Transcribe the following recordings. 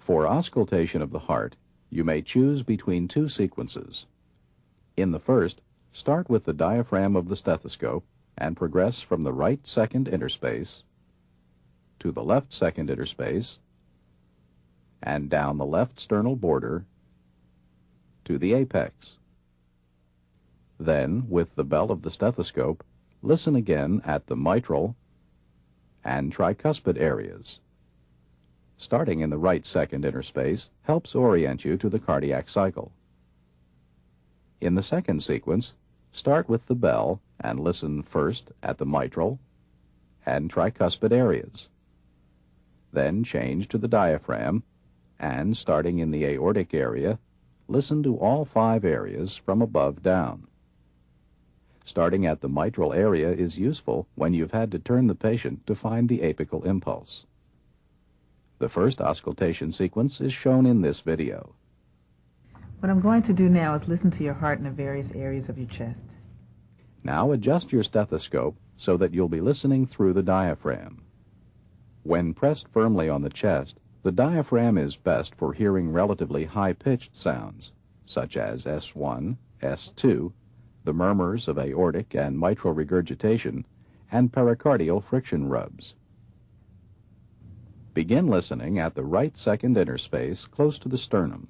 For auscultation of the heart, you may choose between two sequences. In the first, start with the diaphragm of the stethoscope and progress from the right second interspace to the left second interspace and down the left sternal border to the apex. Then, with the bell of the stethoscope, listen again at the mitral and tricuspid areas. Starting in the right second interspace helps orient you to the cardiac cycle. In the second sequence, start with the bell and listen first at the mitral and tricuspid areas. Then change to the diaphragm and, starting in the aortic area, listen to all 5 areas from above down. Starting at the mitral area is useful when you've had to turn the patient to find the apical impulse. The first auscultation sequence is shown in this video. What I'm going to do now is listen to your heart in the various areas of your chest. Now adjust your stethoscope so that you'll be listening through the diaphragm. When pressed firmly on the chest, the diaphragm is best for hearing relatively high-pitched sounds, such as S1, S2, the murmurs of aortic and mitral regurgitation, and pericardial friction rubs. Begin listening at the right second interspace close to the sternum.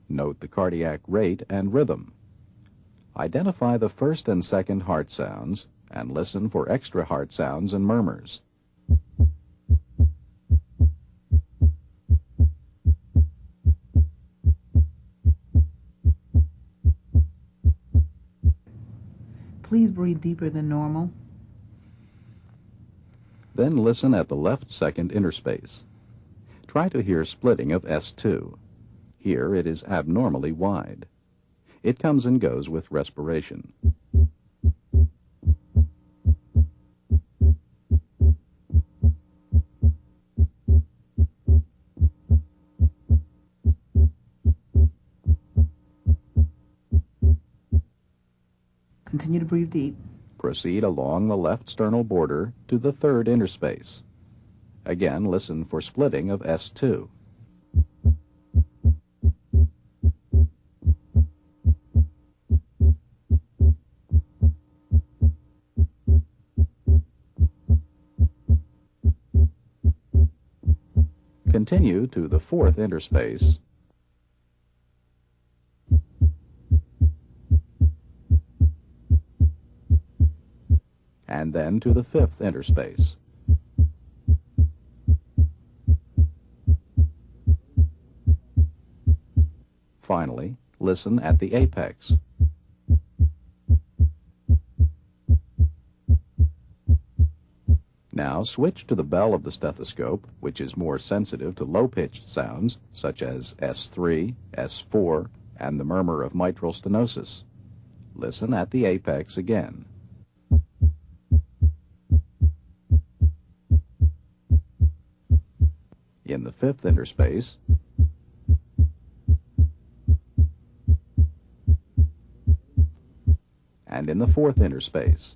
Note the cardiac rate and rhythm. Identify the first and second heart sounds and listen for extra heart sounds and murmurs. Please breathe deeper than normal. Then listen at the left second interspace. Try to hear splitting of S2. Here it is abnormally wide. It comes and goes with respiration. Continue to breathe deep. Proceed along the left sternal border to the third interspace. Again, listen for splitting of S2. Continue to the fourth interspace and then to the fifth interspace. Finally, listen at the apex. Now switch to the bell of the stethoscope, which is more sensitive to low-pitched sounds, such as S3, S4, and the murmur of mitral stenosis. Listen at the apex again. In the fifth interspace, and in the fourth interspace.